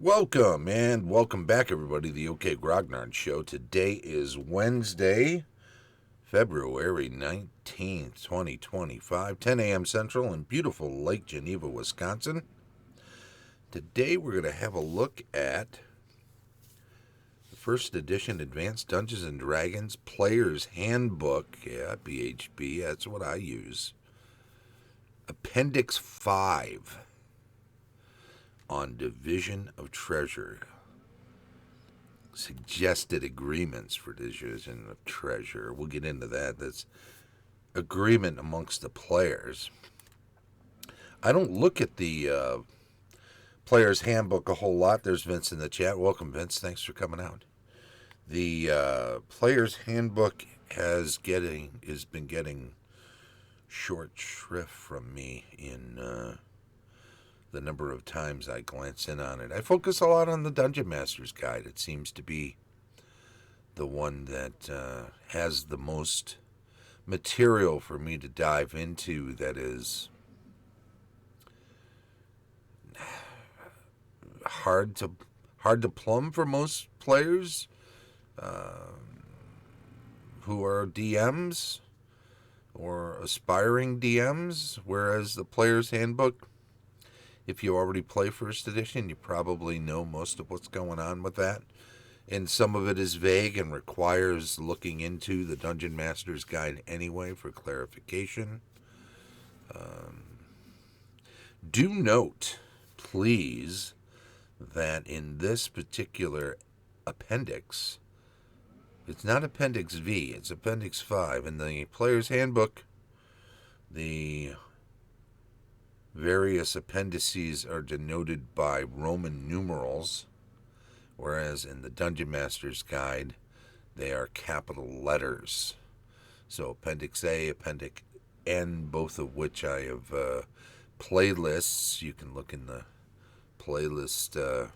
Welcome and welcome back, everybody, to the OK Grognard Show. Today is Wednesday, February 19th, 2025, 10 a.m. Central in beautiful Lake Geneva, Wisconsin. Today we're going to have a look at the first edition Advanced Dungeons & Dragons Player's Handbook. Yeah, PHB, that's what I use. Appendix 5 on Division of Treasure. Suggested agreements for Division of Treasure. We'll get into that. That's agreement amongst the players. I don't look at the Player's Handbook a whole lot. There's Vince in the chat. Welcome, Vince. Thanks for coming out. The Player's Handbook has been getting short shrift from me in the number of times I glance in on it. I focus a lot on the Dungeon Master's Guide. It seems to be the one that has the most material for me to dive into that is hard to plumb for most players who are DMs or aspiring DMs, whereas the Player's Handbook, if you already play First Edition, you probably know most of what's going on with that. And some of it is vague and requires looking into the Dungeon Master's Guide anyway for clarification. Do note, please, that in this particular appendix, it's not Appendix V, it's Appendix 5. In the Player's Handbook, the various appendices are denoted by Roman numerals, whereas in the Dungeon Master's Guide, they are capital letters. So Appendix A, Appendix N, both of which I have playlists. You can look in the playlist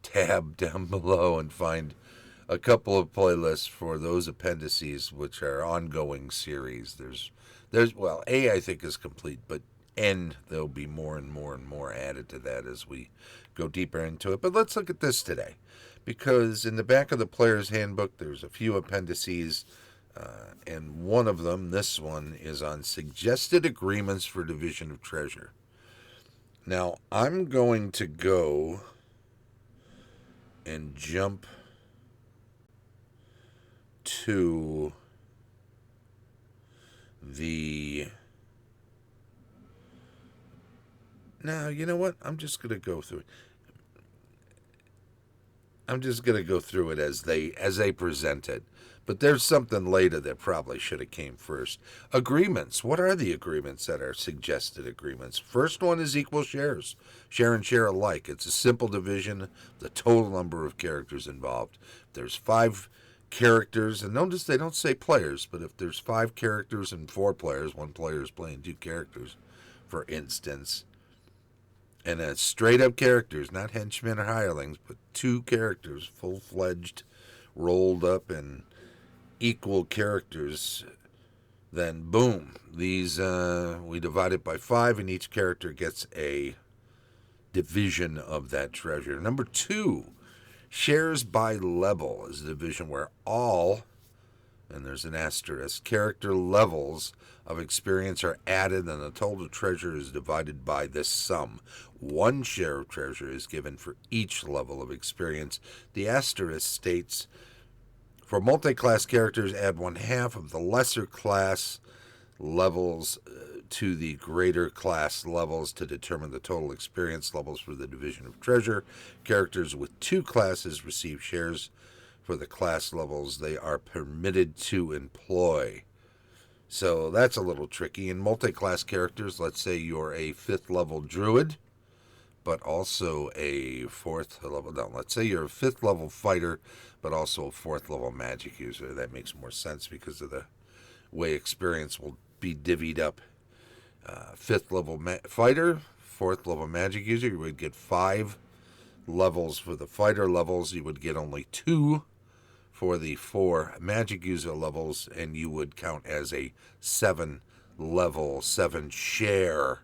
tab down below and find a couple of playlists for those appendices, which are ongoing series. Well, A, I think, is complete, but N, there'll be more and more and more added to that as we go deeper into it. But let's look at this today, because in the back of the Player's Handbook, there's a few appendices, and one of them, this one, is on suggested agreements for Division of Treasure. Now, I'm going to go and jump to Now, you know what? I'm just going to go through it. I'm just going to go through it as they present it. But there's something later that probably should have came first. Agreements. What are the agreements that are suggested agreements? First one is equal shares. Share and share alike. It's a simple division, the total number of characters involved. There's 5 characters, and notice they don't say players, but if there's 5 characters and 4 players, 1 player is playing 2 characters, for instance, and it's straight up characters, not henchmen or hirelings, but 2 characters, full-fledged, rolled up and equal characters, then boom, these we divide it by 5, and each character gets a division of that treasure. Number 2, shares by level is a division where all, and there's an asterisk, character levels of experience are added, and the total treasure is divided by this sum. 1 share of treasure is given for each level of experience. The asterisk states, for multi-class characters, add 1/2 of the lesser class levels to the greater class levels to determine the total experience levels for the Division of Treasure. Characters with 2 classes receive shares for the class levels they are permitted to employ. So that's a little tricky. In multi-class characters, let's say you're a 5th level druid, but also a 4th level, no, let's say you're a 5th level fighter, but also a 4th level magic user. That makes more sense because of the way experience will be divvied up. 5th level fighter, 4th level magic user, you would get 5 levels for the fighter levels. You would get only 2 for the 4 magic user levels, and you would count as a 7 level, 7 share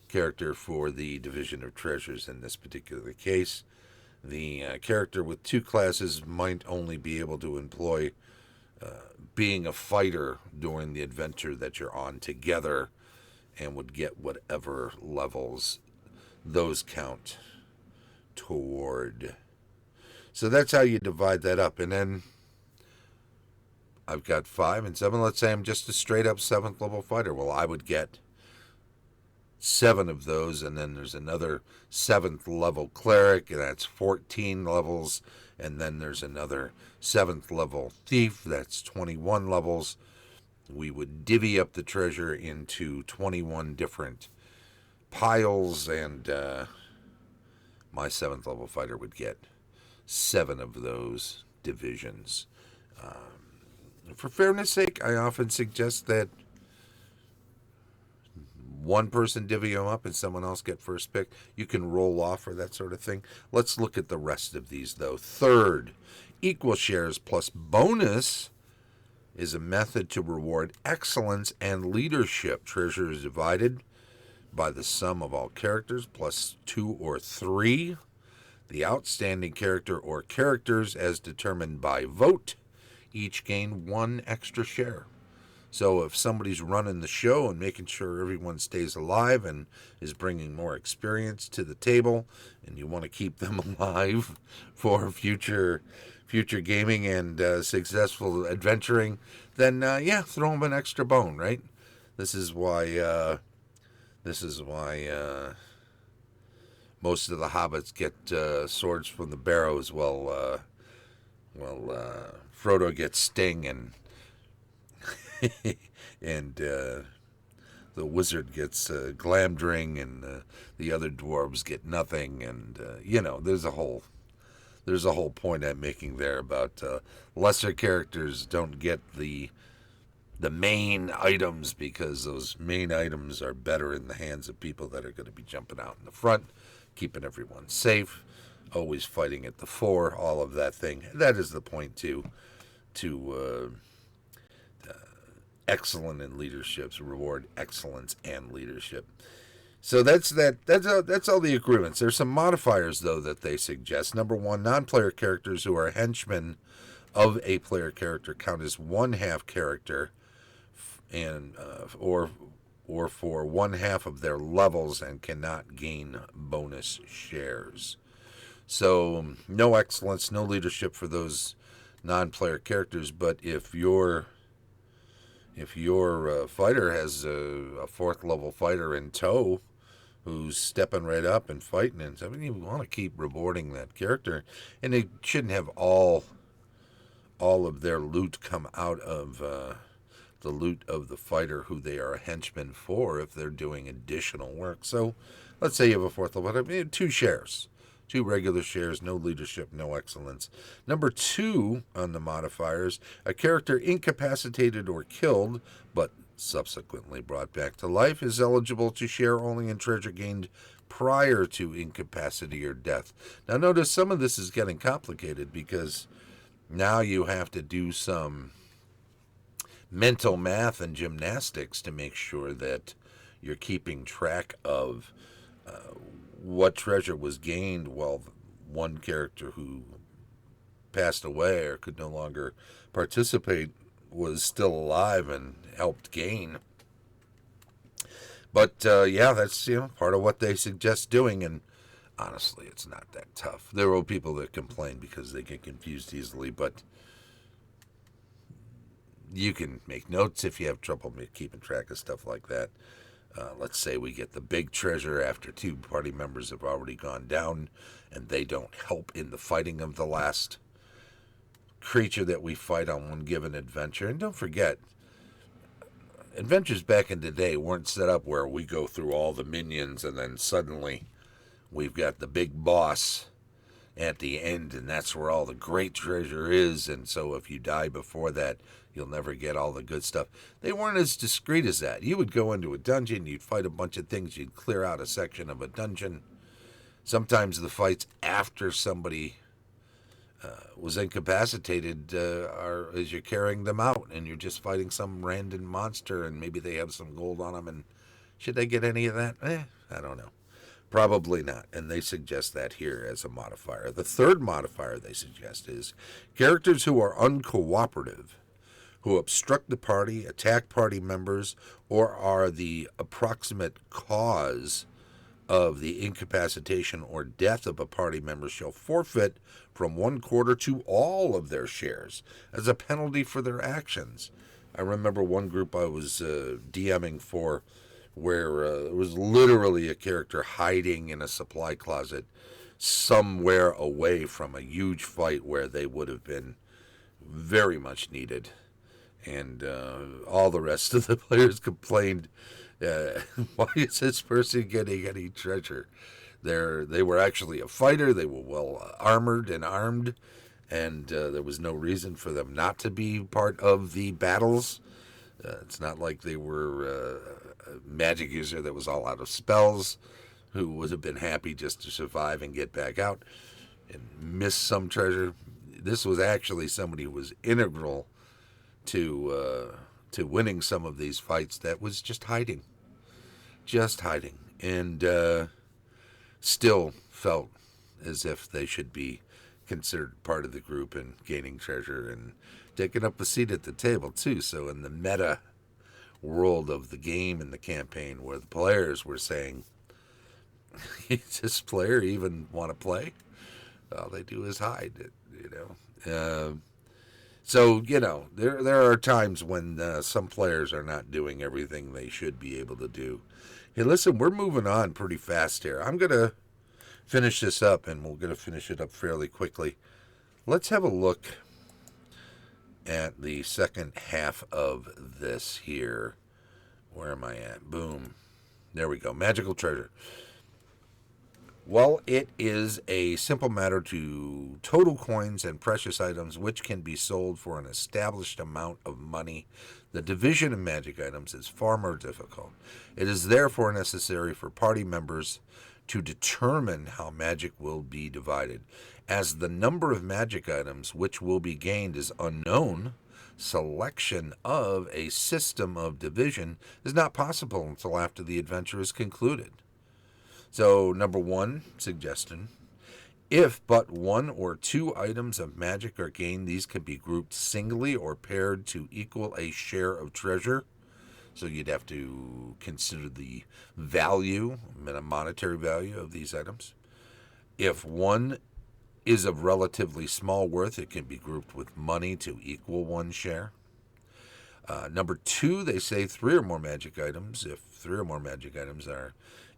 character for the Division of Treasures in this particular case. The character with 2 classes might only be able to employ being a fighter during the adventure that you're on together, and would get whatever levels those count toward. So that's how you divide that up. And then I've got 5 and 7. Let's say I'm just a straight up 7th level fighter. Well, I would get 7 of those, and then there's another 7th level cleric, and that's 14 levels, and then there's another 7th level thief, that's 21 levels. We would divvy up the treasure into 21 different piles, and my 7th level fighter would get 7 of those divisions. For fairness sake, I often suggest that one person divvy them up and someone else get first pick. You can roll off or that sort of thing. Let's look at the rest of these, though. Third, equal shares plus bonus is a method to reward excellence and leadership. Treasure is divided by the sum of all characters plus 2 or 3. The outstanding character or characters as determined by vote each gain 1 extra share. So if somebody's running the show and making sure everyone stays alive and is bringing more experience to the table, and you want to keep them alive for future gaming and successful adventuring, then throw them an extra bone, right? This is why most of the hobbits get swords from the barrows, while Frodo gets Sting and and the wizard gets Glamdring, and the other dwarves get nothing. And there's a whole point I'm making there about lesser characters don't get the main items, because those main items are better in the hands of people that are going to be jumping out in the front, keeping everyone safe, always fighting at the fore, all of that thing. That is the point to excellent in leaderships, reward excellence and leadership. So that's all the agreements. There's some modifiers, though, that they suggest. Number 1, non-player characters who are henchmen of a player character count as 1/2 character, and or for 1/2 of their levels, and cannot gain bonus shares. So no excellence, no leadership for those non-player characters. But if your fighter has a 4th level fighter in tow who's stepping right up and fighting, and so you want to keep rewarding that character, and they shouldn't have all of their loot come out of the loot of the fighter who they are a henchman for, if they're doing additional work. So let's say you have a 4th level, 2 shares. 2 regular shares, no leadership, no excellence. Number 2 on the modifiers, a character incapacitated or killed, but subsequently brought back to life, is eligible to share only in treasure gained prior to incapacity or death. Now notice some of this is getting complicated, because now you have to do some mental math and gymnastics to make sure that you're keeping track of what treasure was gained while one character who passed away or could no longer participate was still alive and helped gain. But that's part of what they suggest doing, and honestly, it's not that tough. There are people that complain because they get confused easily, but you can make notes if you have trouble keeping track of stuff like that. Let's say we get the big treasure after 2 party members have already gone down, and they don't help in the fighting of the last creature that we fight on one given adventure. And don't forget, adventures back in the day weren't set up where we go through all the minions and then suddenly we've got the big boss at the end, and that's where all the great treasure is. And so if you die before that, you'll never get all the good stuff. They weren't as discreet as that. You would go into a dungeon, you'd fight a bunch of things, you'd clear out a section of a dungeon. Sometimes the fights after somebody was incapacitated are as you're carrying them out, and you're just fighting some random monster, and maybe they have some gold on them, and Should they get any of that? I don't know. Probably not, and they suggest that here as a modifier. The third modifier they suggest is characters who are uncooperative, who obstruct the party, attack party members, or are the approximate cause of the incapacitation or death of a party member shall forfeit from 1/4 to all of their shares as a penalty for their actions. I remember one group I was DMing for where it was literally a character hiding in a supply closet somewhere away from a huge fight where they would have been very much needed. And all the rest of the players complained, why is this person getting any treasure? They were actually a fighter. They were well armored and armed, and there was no reason for them not to be part of the battles. It's not like they were a magic user that was all out of spells, who would have been happy just to survive and get back out and miss some treasure. This was actually somebody who was integral to winning some of these fights that was just hiding, and still felt as if they should be considered part of the group and gaining treasure and taking up a seat at the table too. So in the meta world of the game and the campaign, where the players were saying, "Does this player even want to play? All they do is hide," So, there are times when some players are not doing everything they should be able to do. Hey, listen, we're moving on pretty fast here. I'm going to finish this up, and we're going to finish it up fairly quickly. Let's have a look at the second half of this here. Where am I at? Boom. There we go. Magical treasure. Well, it is a simple matter to total coins and precious items which can be sold for an established amount of money. The division of magic items is far more difficult. It is therefore necessary for party members to determine how magic will be divided. As the number of magic items which will be gained is unknown, selection of a system of division is not possible until after the adventure is concluded. So, number one suggestion, if but one or two items of magic are gained, these can be grouped singly or paired to equal a share of treasure. So you'd have to consider the value, a monetary value of these items. If one is of relatively small worth, it can be grouped with money to equal one share. Number two, they say three or more magic items. If three or more magic items are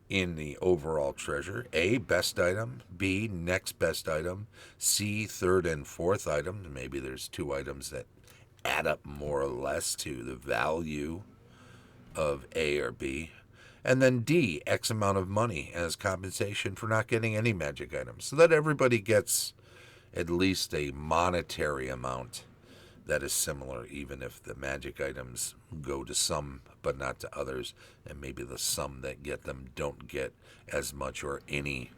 in the overall treasure, A, best item, B, next best item, C, third and fourth item. Maybe there's two items that add up more or less to the value of A or B. And then D, X amount of money as compensation for not getting any magic items, so that everybody gets at least a monetary amount that is similar, even if the magic items go to some but not to others, and maybe the some that get them don't get as much or any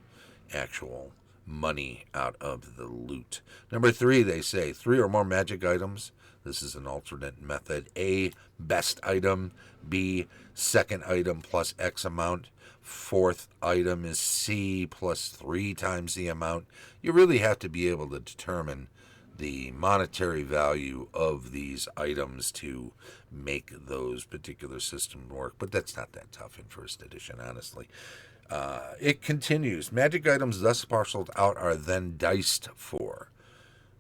actual money out of the loot. Number three, they say three or more magic items. This is an alternate method. A, best item. B, second item plus X amount. Fourth item is C plus 3 times the amount. You really have to be able to determine the monetary value of these items to make those particular systems work. But that's not that tough in first edition, honestly. It continues. Magic items thus parceled out are then diced for.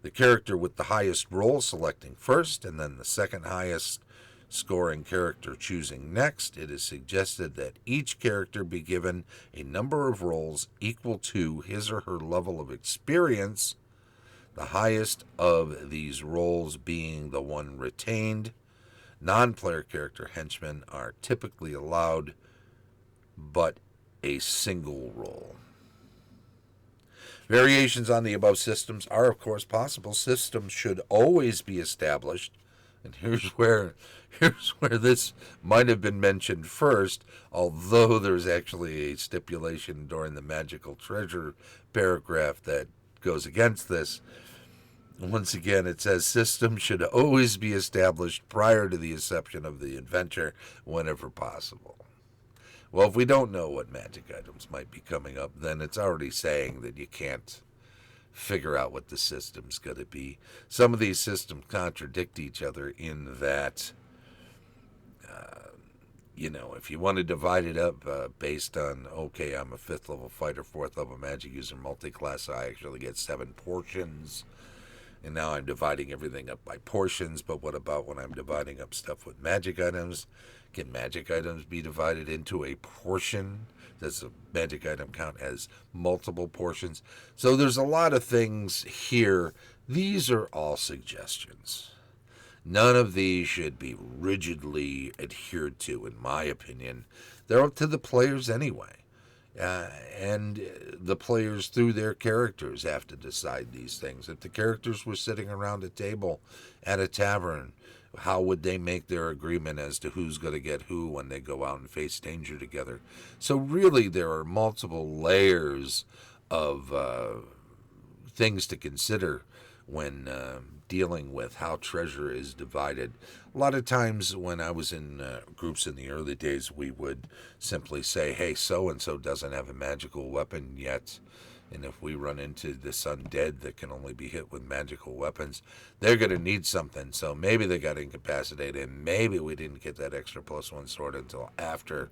The character with the highest roll selecting first, and then the second highest scoring character choosing next. It is suggested that each character be given a number of rolls equal to his or her level of experience, the highest of these rolls being the one retained. Non-player character henchmen are typically allowed but a single roll. Variations on the above systems are, of course, possible. Systems should always be established, and here's where this might have been mentioned first, although there's actually a stipulation during the magical treasure paragraph that goes against this. Once again, it says systems should always be established prior to the inception of the adventure whenever possible. Well, if we don't know what magic items might be coming up, then it's already saying that you can't figure out what the system's going to be. Some of these systems contradict each other in that, if you want to divide it up based on, okay, I'm a 5th level fighter, 4th level magic user, multi-class, I actually get 7 portions. And now I'm dividing everything up by portions, but what about when I'm dividing up stuff with magic items? Can magic items be divided into a portion? Does a magic item count as multiple portions? So there's a lot of things here. These are all suggestions. None of these should be rigidly adhered to, in my opinion. They're up to the players anyway. And the players, through their characters, have to decide these things. If the characters were sitting around a table at a tavern, how would they make their agreement as to who's going to get who when they go out and face danger together? So really, there are multiple layers of things to consider when dealing with how treasure is divided. A lot of times when I was in groups in the early days, we would simply say, hey, so-and-so doesn't have a magical weapon yet. And if we run into this undead that can only be hit with magical weapons, they're going to need something. So maybe they got incapacitated, and maybe we didn't get that extra +1 sword until after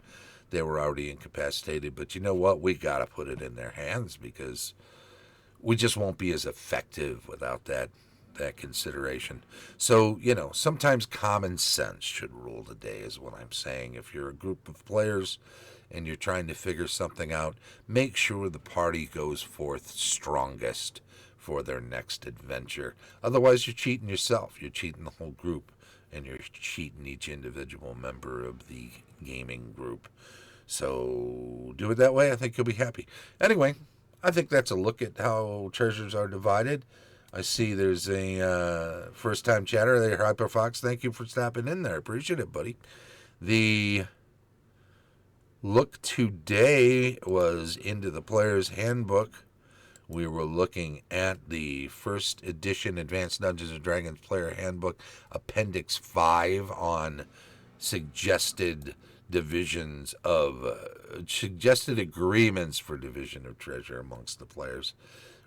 they were already incapacitated. But you know what? We got to put it in their hands because we just won't be as effective without that consideration. So, sometimes common sense should rule the day is what I'm saying. If you're a group of players and you're trying to figure something out, make sure the party goes forth strongest for their next adventure. Otherwise, you're cheating yourself. You're cheating the whole group, and you're cheating each individual member of the gaming group. So do it that way. I think you'll be happy. Anyway, I think that's a look at how treasures are divided. I see there's a first-time chatter there, Hyperfox. Thank you for stopping in there. Appreciate it, buddy. The look today was into the Player's Handbook. We were looking at the first edition Advanced Dungeons & Dragons Player Handbook, Appendix 5, on suggested divisions of, suggested agreements for division of treasure amongst the players.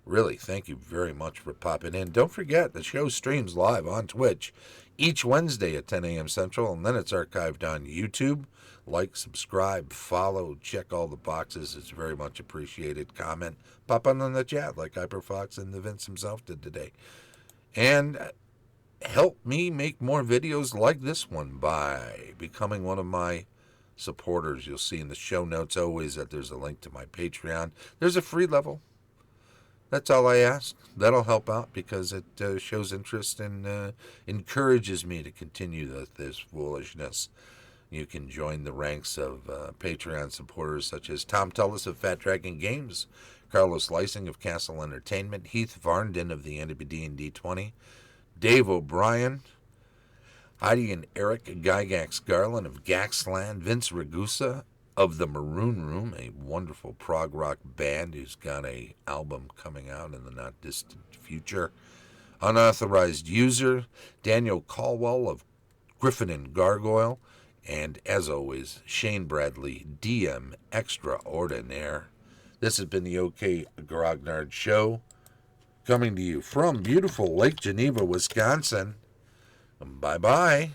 Really, thank you very much for popping in. Don't forget, the show streams live on Twitch each Wednesday at 10 a.m. Central, and then it's archived on YouTube. Like, subscribe, follow, check all the boxes. It's very much appreciated. Comment, pop on the chat like Hyperfox and the Vince himself did today. And help me make more videos like this one by becoming one of my supporters. You'll see in the show notes always that there's a link to my Patreon. There's a free level. That's all I ask. That'll help out because it shows interest and encourages me to continue this foolishness. You can join the ranks of Patreon supporters such as Tom Tullis of Fat Dragon Games, Carlos Lysing of Castle Entertainment, Heath Varnden of the AD&D 20, Dave O'Brien, Heidi and Eric Gygax Garland of Gaxland, Vince Ragusca of the Maroon Room, a wonderful prog rock band who's got a album coming out in the not distant future. Unauthorized user, Daniel Caldwell of Griffin and Gargoyle, and as always, Shane Bradley, DM Extraordinaire. This has been the OK Grognard Show, coming to you from beautiful Lake Geneva, Wisconsin. Bye-bye.